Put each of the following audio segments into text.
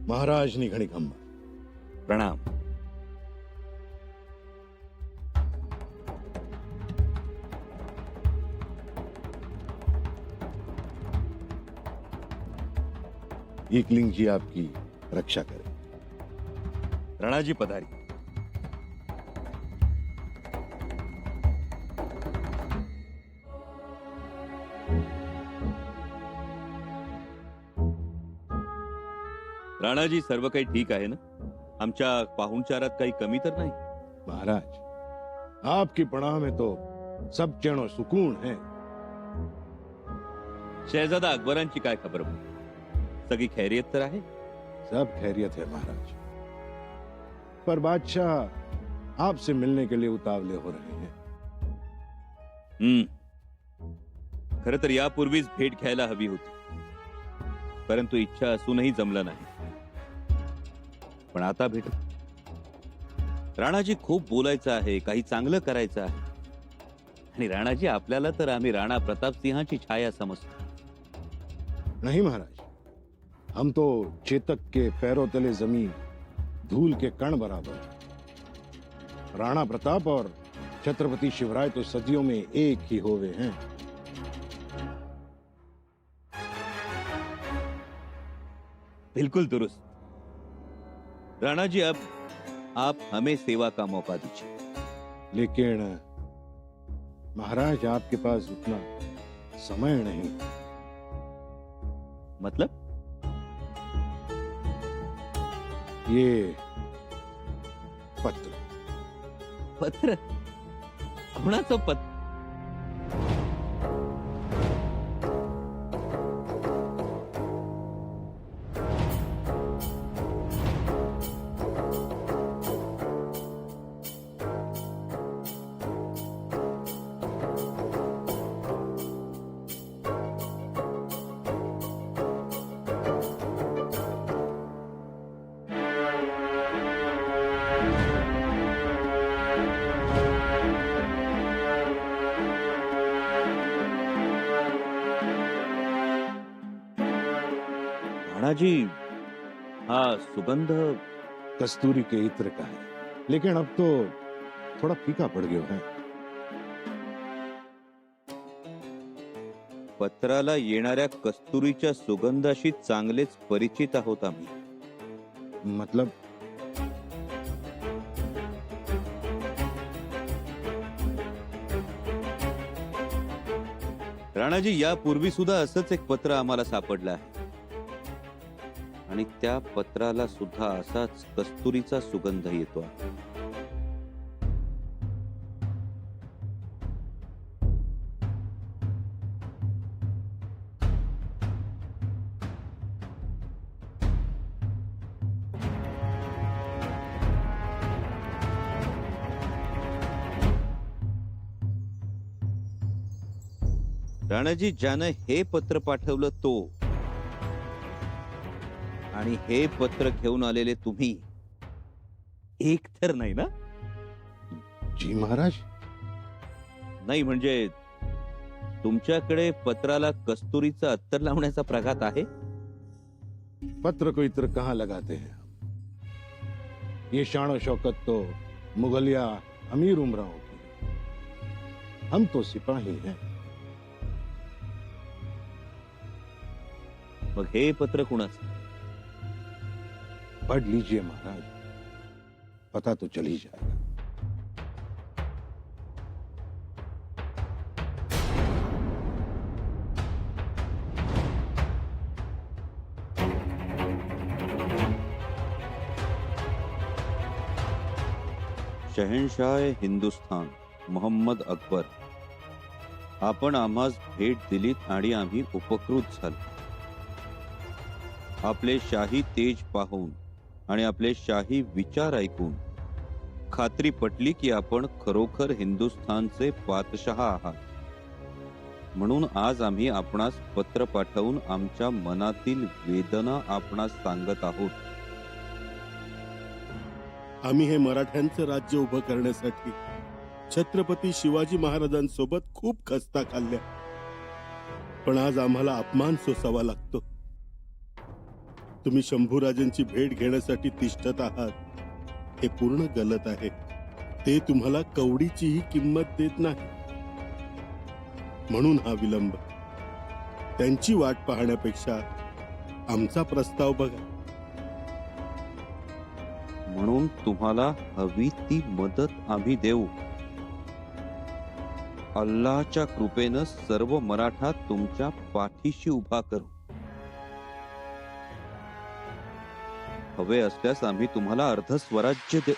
महाराजनी घणी खंबा। प्रणाम। एकलिंग जी आपकी रक्षा करे। राणाजी पधारी। राणाजी सर्व काही ठीक आहे ना? आमच्या पाहुणचारात काही कमी तर नाही? महाराज आपकी पनाह में तो सब चैन और सुकून है। शहजादा अकबरांची काय खबर? सगळी खैरियत तर आहे? सब खैरियत है महाराज, पर बादशाह आपसे मिलने के लिए उतावले हो रहे हैं। खरं तर यापूर्वीच भेट घ्यायला हवी होती, परंतु इच्छा असूनही जमलं नाही। पण आता भेट। राणाजी खूप बोलायचं आहे, काही चांगलं करायचं आहे, आणि राणाजी आपल्याला तर आम्ही राणा प्रताप सिंहाची छाया समजतो। नहीं महाराज, हम तो चेतक के पैरों तले जमीन धूल के कण बराबर हैं। राणा प्रताप और छत्रपति शिवराय तो सदियों में एक ही होवे हैं। बिल्कुल दुरुस्त। राणाजी, अब आप हमें सेवा का मौका दीजिए। लेकिन महाराज आपके पास उतना समय नहीं। मतलब? ये पत्र। पत्र? कोणाचं पत्र? राणाजी, हा सुगंध कस्तूरी के इत्र का है, लेकिन अब तो थोड़ा फीका पड़ गया है। पत्राला येणाऱ्या कस्तुरीच्या सुगंधाशी चांगलेच परिचित आहोत आम्ही। मतलब? राणाजी, यापूर्वी सुद्धा असंच एक पत्र आम्हाला सापडलं आहे, आणि त्या पत्राला सुद्धा असाच कस्तुरीचा सुगंध येतो आहे। राणाजी, ज्यानं हे पत्र पाठवलं तो आणि हे पत्र घेऊन आलेले तुम्ही एक तर नाही ना? जी महाराज। नाही म्हणजे तुमच्याकडे पत्राला कस्तुरीचं अत्तर लावण्याचा प्रघात आहे? पत्र को इत्र कहाँ लगाते हैं? ये शान और शौकत तो मुगलिया अमीर उमराओं की। हम तो सिपाही हैं। मग हे पत्र कुणाचं? पढ़ लीजिए महाराज, पता तो चल ही जाएगा। शहनशाह हिंदुस्थान मोहम्मद अकबर, आपण आम्हास भेट दिलीत आणि आम्ही उपकृत झालो। आपले शाही तेज पाहून आणि आपले शाही विचार ऐकून खात्री पटली की आपण खरोखर हिंदुस्थानचे पातशहा आहात। म्हणून आज आम्ही आपणास पत्र पाठवून आमच्या मनातील वेदना आपणास सांगत आहोत। आम्ही हे मराठ्यांचं राज्य उभं करण्यासाठी छत्रपती शिवाजी महाराजांसोबत खूप खस्ता खाल्ल्या, पण आज आम्हाला अपमान सोसावा लागतो। तुम्ही शंभूराजांची भेट घेण्यासाठी तिष्ठत आहात हे पूर्ण गलत आहे. ते तुम्हाला कवडीचीही किंमत देत नाही, म्हणून हा विलंब. त्यांची वाट पाहण्यापेक्षा आमचा प्रस्ताव बघा. म्हणून तुम्हाला हवी ती मदत आम्ही देऊ. अल्लाच्या कृपेनं सर्व मराठा तुमच्या पाठीशी उभा करू. हवे असल्यास आम्ही तुम्हाला अर्ध स्वराज्य दे.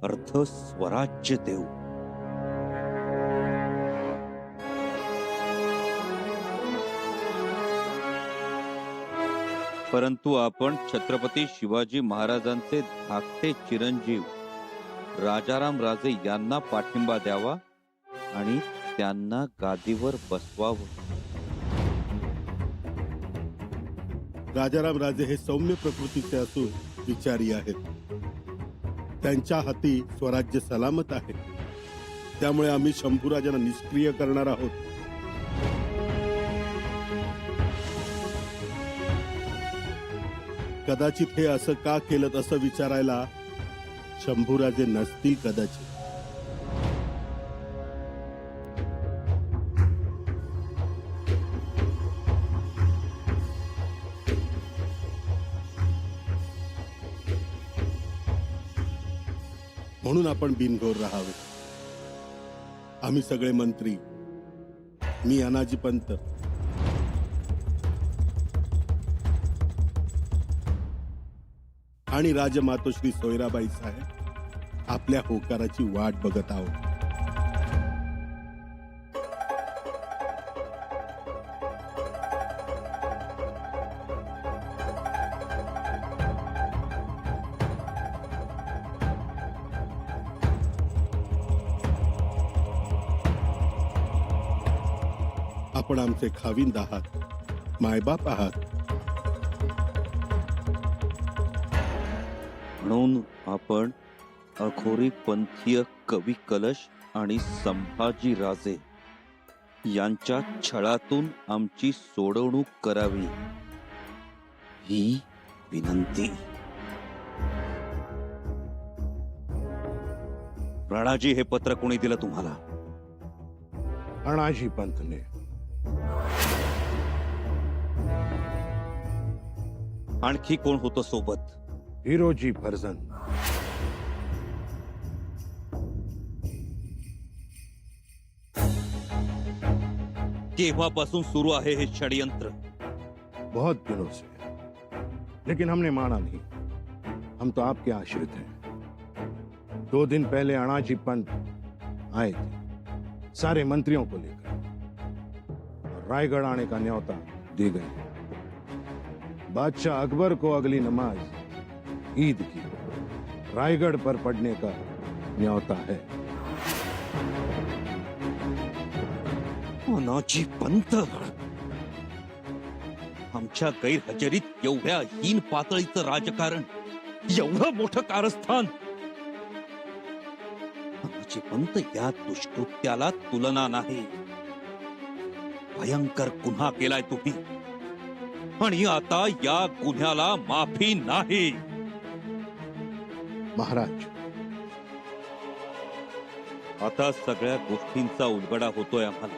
अर्ध स्वराज्य देऊ. परंतु आपण छत्रपती शिवाजी महाराजांचे धाकटे चिरंजीव राजाराम राजे यांना पाठिंबा द्यावा आणि त्यांना गादीवर बसवावं. राजाराम राजे हे सौम्य प्रकृतीचे असून विचारी आहेत. त्यांच्या हाती स्वराज्य सलामत आहे. त्यामुळे आम्ही शंभूराजांना निष्क्रिय करणार आहोत. कदाचित हे असं का केलं असं विचारायला शंभूराजे नसतील कदाचित. म्हणून आपण बिनघोर राहावे. आम्ही सगळे मंत्री, मी अनाजी पंत, आणि राजमातोश्री सोयराबाई साहेब आपल्या होकाराची वाट बघत आहोत. आपण आमचे खाविंद आहात, मायबाप आहात. म्हणून आपण अघोरी पंथीय कवी कलश आणि संभाजी राजे यांच्या छळातून आमची सोडवणूक करावी ही विनंती. राणाजी, हे पत्र कोणी दिलं तुम्हाला? अनाजी पंतने. आणखी कोण होतं सोबत? हिरोजी फर्जन. केव्हापासून सुरू आहे हे षड्यंत्र? बहुत दिनों से, लेकिन हमने माना नहीं. हम तो आपके आश्रित हैं. 2 दिन पहले अनाजी पंत आए थे सारे मंत्रियों को लेकर, और रायगढ़ आने का न्योता दे गए. बादशाह अकबर को अगली नमाज ईद की रायगढ़ पर पढ़ने का न्योता है. अनाजी पंत, आमच्या गैरहजेरीत एवढ्या हीन पातळीचं राजकारण, एवढं मोठं कारस्थान. अनाजी पंत, या दुष्कृत्याला तुलना नाही. भयंकर गुन्हा केलाय तुम्ही, आणि आता या गुन्ह्याला माफी नाही. महाराज, आता सगळ्या गोष्टींचा उलगडा होतोय आम्हाला.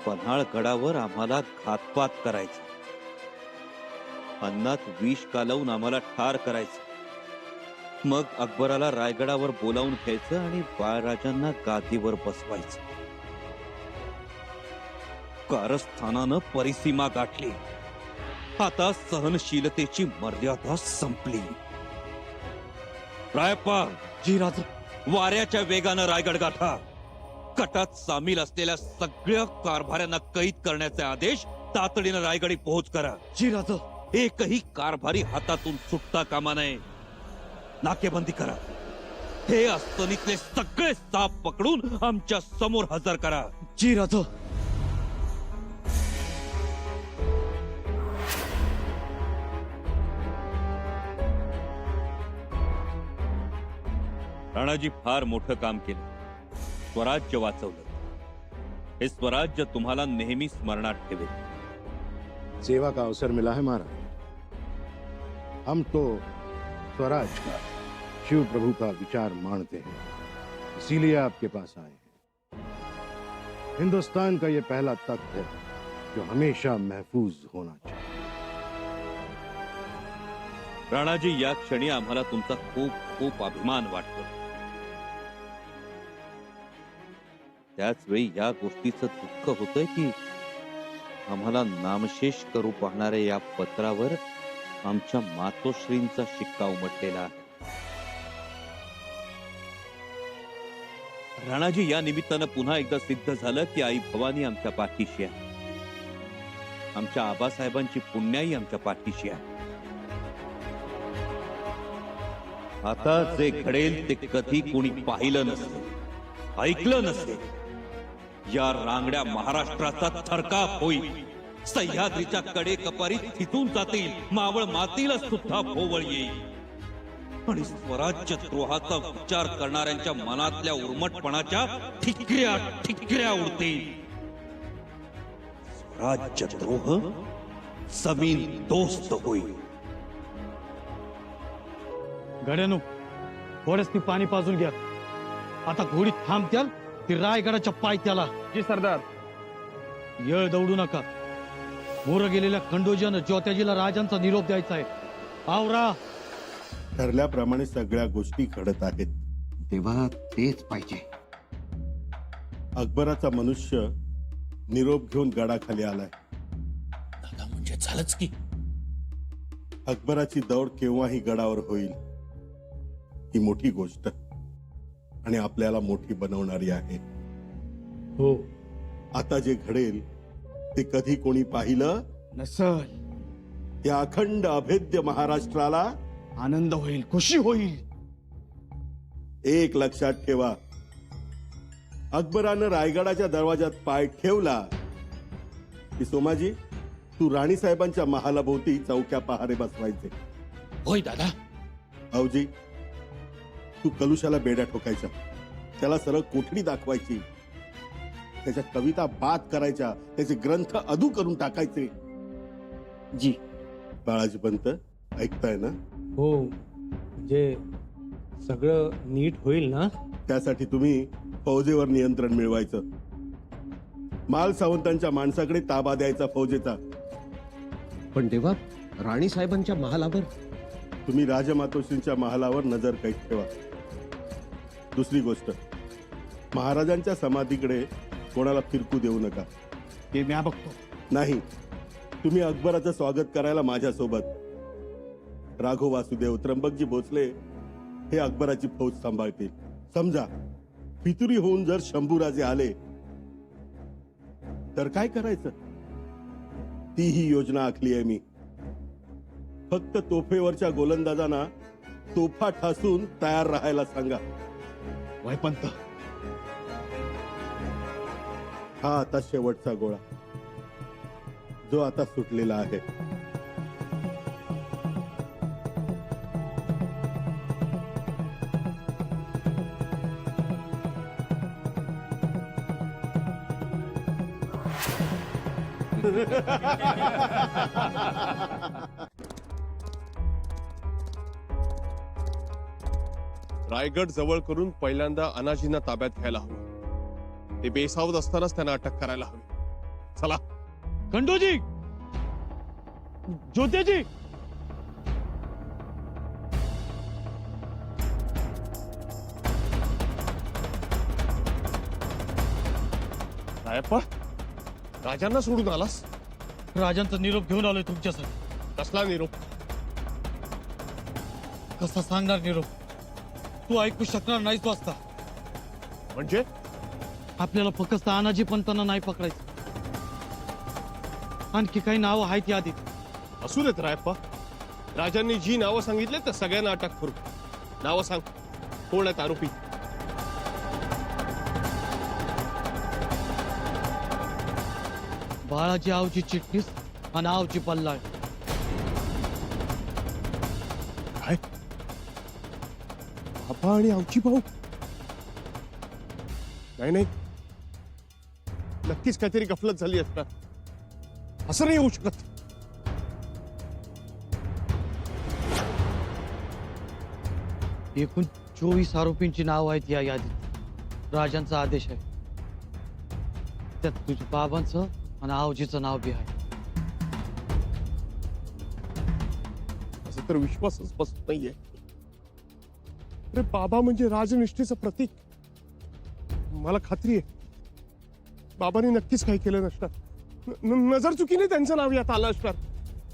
पन्हाळगडावर आम्हाला घातपात करायचा, अन्नात विष कालवून आम्हाला ठार करायचं, मग अकबराला रायगडावर बोलावून घ्यायचं आणि बाळराजांना गादीवर बसवायचं. कारस्थानानं परिसीमा गाठली. आता सहनशीलतेची मर्यादा संपली. रायप्पा, जी राजा. वाऱ्याच्या वेगानं रायगड गाठा. कटात सामील असलेल्या सगळ्या कारभाऱ्यांना कैद करण्याचे आदेश तातडीनं रायगडी पोहोच करा. जी राजा. एकही कारभारी हातातून सुटता कामा नये. नाकेबंदी करा. हे अस्तनीतले सगळे साप पकडून आमच्या समोर हजर करा. जी राजा. राणाजी फार मोठं काम केलं, स्वराज्य वाचवलं. हे स्वराज्य तुम्हाला नेहमी स्मरणात ठेवेल. सेवा का अवसर मिला है महाराज. हम तो स्वराज का, शिव प्रभु का विचार मानते हैं, इसीलिए आपके पास आए हैं. हिंदुस्तान का ये पहला तख्त है जो हमेशा महफूज होना चाहिए. राणाजी, या क्षणी आम्हाला तुमचा खूप खूप अभिमान वाटतो. त्याच वेळी या गोष्टीचं दुःख होतंय की आम्हाला नामशेष करू पाहणाऱ्या या पत्रावर आमच्या मातोश्रींचा शिक्का उमटलेला आहे. राणाजी, या निमित्तानं पुन्हा एकदा सिद्ध झालं की आई भवानी आमच्या पाठीशी आहे. आमच्या आबासाहेबांची पुण्याई आमच्या पाठीशी आहे. आता जे घडेल ते कधी कोणी पाहिलं नसेल, ऐकलं नसेल. या रांगड्या महाराष्ट्राचा थरकाप होईल. सह्याद्रीच्या कडे कपारीत थितून जातील, मावळ मातीला सुद्धा भोवळ येईल. आणि स्वराज्य द्रोहाचा विचार करणाऱ्यांच्या मनातल्या उर्मटपणाच्या ठिकऱ्या ठिकऱ्या उडतील. स्वराज्य द्रोह जमीन दोस्त होईल. गड्यानो, थोडंच ती पाणी पाजून घ्या. आता घोडी थांबत्याल ती रायगडाच्या पायथ्याला. जी सरदार. येळ दौडू नका. मोर गेलेल्या खंडोजीनं ज्योत्याजीला राजांचा निरोप द्यायचा आहे. आवरा. ठरल्याप्रमाणे सगळ्या गोष्टी घडत आहेत. तेव्हा तेच पाहिजे. अकबराचा मनुष्य निरोप घेऊन गडाखाली आलाय. दादा, म्हणजे झालंच की. अकबराची दौड केव्हाही गडावर होईल, ही मोठी गोष्ट आणि आपल्याला मोठी बनवणारी आहे. हो. आता जे घडेल ते कधी कोणी पाहिलं नसल. त्या अखंड अभेद्य महाराष्ट्राला आनंद होईल, खुशी होईल. एक लक्षात ठेवा, अकबरानं रायगडाच्या दरवाजात पाय ठेवला की सोमाजी, तू राणी साहेबांच्या महालाभोवती चौक्या पहारे बसवायचे. होय दादा. अवजी, तू कलुशाला बेड्या ठोकायच्या, त्याला सरळ कोठडी दाखवायची, त्याच्या कविता बाद करायच्या, त्याचे ग्रंथ अधू करून टाकायचे. जी. बाळाजी पंत, ऐकताय ना? हो, जे सगळं नीट होईल ना. त्यासाठी तुम्ही फौजेवर नियंत्रण मिळवायचं. माल सावंतांच्या माणसाकडे ताबा द्यायचा फौजेचा. पण तेव्हा राणी साहेबांच्या महालावर तुम्ही राजमातोश्रींच्या महालावर नजर कैद ठेवा. दुसरी गोष्ट, महाराजांच्या समाधीकडे कोणाला फिरकू देऊ नका. ते मी बघतो. नाही, तुम्ही अकबराचं स्वागत करायला माझ्यासोबत. राघव वासुदेव, त्र्यंबकजी भोसले हे अकबराची फौज सांभाळतील. समजा फितुरी होऊन जर शंभूराजे आले तर काय करायचं? तीही योजना आखली आहे मी. फक्त तोफेवरच्या गोलंदाजांना तोफा ठासून तयार राहायला सांगा. वयपंत, हा आता शेवटचा गोळा, जो आता सुटलेला आहे. रायगड जवळ करून पहिल्यांदा अनाजींना ताब्यात घ्यायला हवं. ते बेसावत असतानाच त्यांना अटक करायला हवी. चला. खंडोजी, ज्योत्याजी. रायप्पा, राजांना सोडून आलास? राजांचा निरोप घेऊन आलोय तुमच्यासाठी. कसला निरोप? कसा सांगणार निरोप? तू ऐकू शकणार नाहीस वाचता. म्हणजे आपल्याला फक्त अनाजी पंतांना नाही पकडायचं. आणखी काही नावं आहेत यादीत. असू देत रायप्पा. राजांनी जी नावं सांगितले त्या सगळ्यांना अटक करू. नावं सांग, कोण आहेत आरोपी? बाळाजी आवची चिटणीस आणि आवची पल्लाळ. काय? बाबा आणि आमची भाऊ नाही, नक्कीच काहीतरी गफलत झाली असणार. असं नाही होऊ शकत. एकूण 24 आरोपींची नाव आहेत या यादीत. राजांचा आदेश आहे. त्यात तुझ्या बाबांचं आणि आवजीचं नाव बी आहे. असं तर विश्वासच बसत नाहीये. अरे बाबा म्हणजे राजनिष्ठेचं प्रतीक. मला खात्री आहे बाबांनी नक्कीच काही केलं नसणार. नजर चुकीने त्यांचं नाव यात आलं असणार.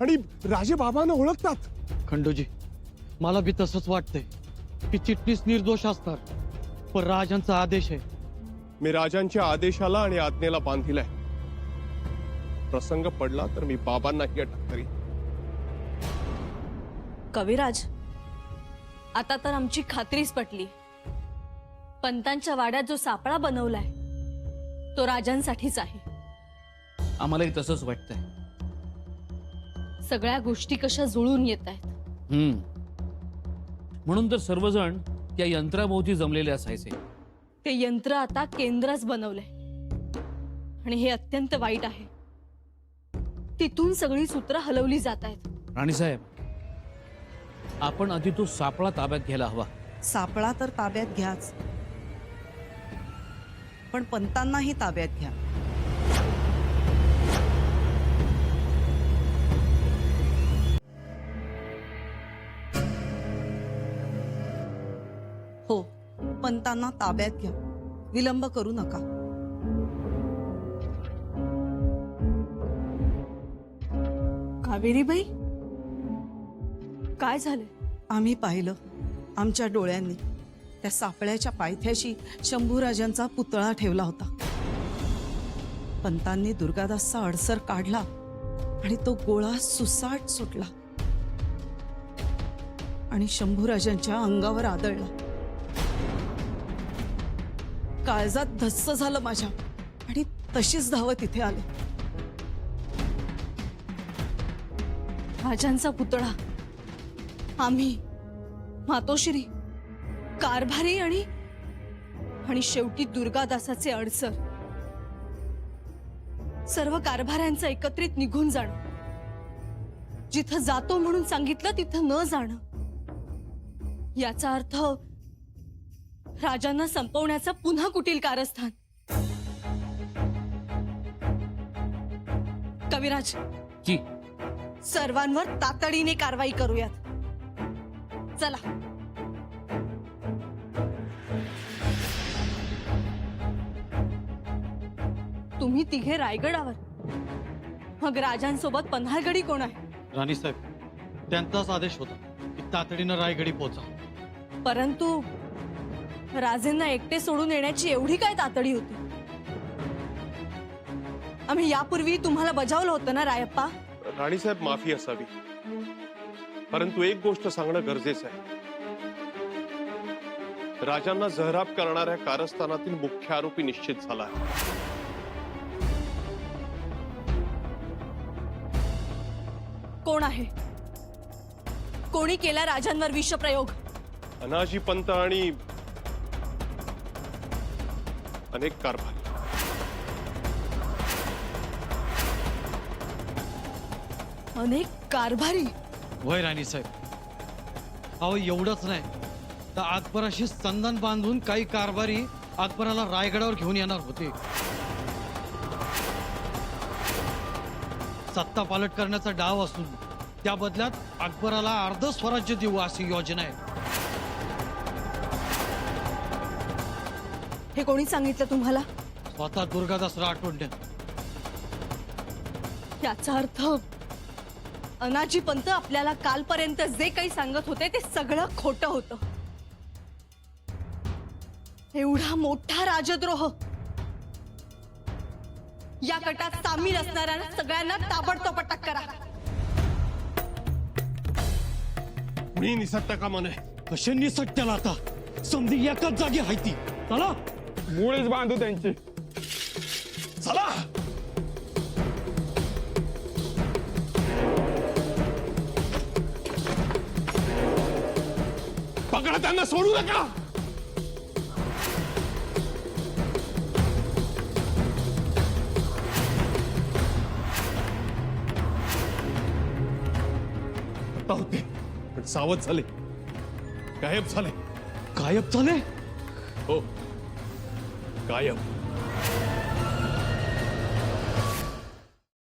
आणि राजे बाबांना ओळखतात. खंडोजी, मला बी तसंच वाटतंय की चिटणीस निर्दोष असणार, पण राजांचा आदेश आहे. मी राजांच्या आदेशाला आणि आज्ञेला बांधिलाय. प्रसंग पडला तर मी बाबांनाही अटक करीन. कविराज, आता तर आमची खात्रीच पटली. पंतांच्या वाड्यात जो सापळा बनवलाय तो राजांसाठीच आहे. आम्हालाही तसंच वाटतंय. सगळ्या गोष्टी कशा जुळून येत आहेत. म्हणून तर सर्वजण त्या यंत्राभोवती जमलेले असायचे. ते यंत्र आता केंद्रच बनवलंय आणि हे अत्यंत वाईट आहे. तिथून सगळी सूत्र हलवली जात आहेत. राणीसाहेब, आपण आधी तो सापळा ताब्यात घ्यायला हवा. सापळा तर ताब्यात घ्याच, पण पंतांनाही ताब्यात घ्या. हो, पंतांना ताब्यात घ्या. विलंब करू नका. कावेरीबाई, काय झालं? आम्ही पाहिलं आमच्या डोळ्यांनी. त्या सापळ्याच्या पायथ्याशी शंभूराजांचा पुतळा ठेवला होता. पंतांनी दुर्गादासचा अडसर काढला आणि तो गोळा सुसाट सुटला आणि शंभूराजांच्या अंगावर आदळला. काळजात धस्स झालं माझ्या आणि तशीच धावत इथे आले. राजांचा पुतळा, आम्ही, मातोश्री, कारभारी आणि शेवटी दुर्गादासाचे अडसर. सर्व कारभाऱ्यांचं एकत्रित निघून जाणं. जिथं जातो म्हणून सांगितलं तिथं न जाणं. याचा अर्थ राजांना संपवण्याचं पुन्हा कुटील कारस्थान. कविराज, की सर्वांवर तातडीने कारवाई करूयात. चला. तुम्ही तिघे रायगडावर, मग राजांसोबत पन्हाळगडी कोण आहे? राणीसाहेब, त्यांचाच आदेश होता की तातडीनं रायगडी पोचा. परंतु राजेंना एकटे सोडून येण्याची एवढी काय तातडी होती? आम्ही यापूर्वी तुम्हाला बजावलं होतं ना रायप्पा. राणीसाहेब, माफी असावी, परंतु एक गोष्ट सांगणं गरजेचं आहे. राजांना जहराब करणाऱ्या कारस्थानातील मुख्य आरोपी निश्चित झाला आहे. कोण आहे? कोणी केला राजांवर विषप्रयोग? अनाजी पंत आणि अनेक कारभारी. अनेक कारभारी? वय राणीसाहेब, अहो एवढंच नाही तर अकबराशी संधान बांधून काही कारभारी अकबराला रायगडावर घेऊन येणार होते. सत्ता पालट करण्याचा डाव असून त्या बदल्यात अकबराला अर्ध स्वराज्य देऊ अशी योजना आहे. हे कोणी सांगितलं तुम्हाला? स्वतः दुर्गादास राठोडने. याचा अर्थ अनाजी पंत आपल्याला कालपर्यंत जे काही सांगत होते ते सगळं खोटं होतं. एवढा मोठा राजद्रोह, या गटात सामील असणाऱ्या सगळ्यांना ताबडतोब अटक करा. कुणी निसटता कामा नये. कसे निसटत्याला आता? समधी एकाच जागी आहे ती. चला, मुळेच बांधू त्यांची. चला. पकडा त्यांना, सोडू नका. आता होते पण सावध झाले, गायब झाले. गायब झाले. हो, गायब.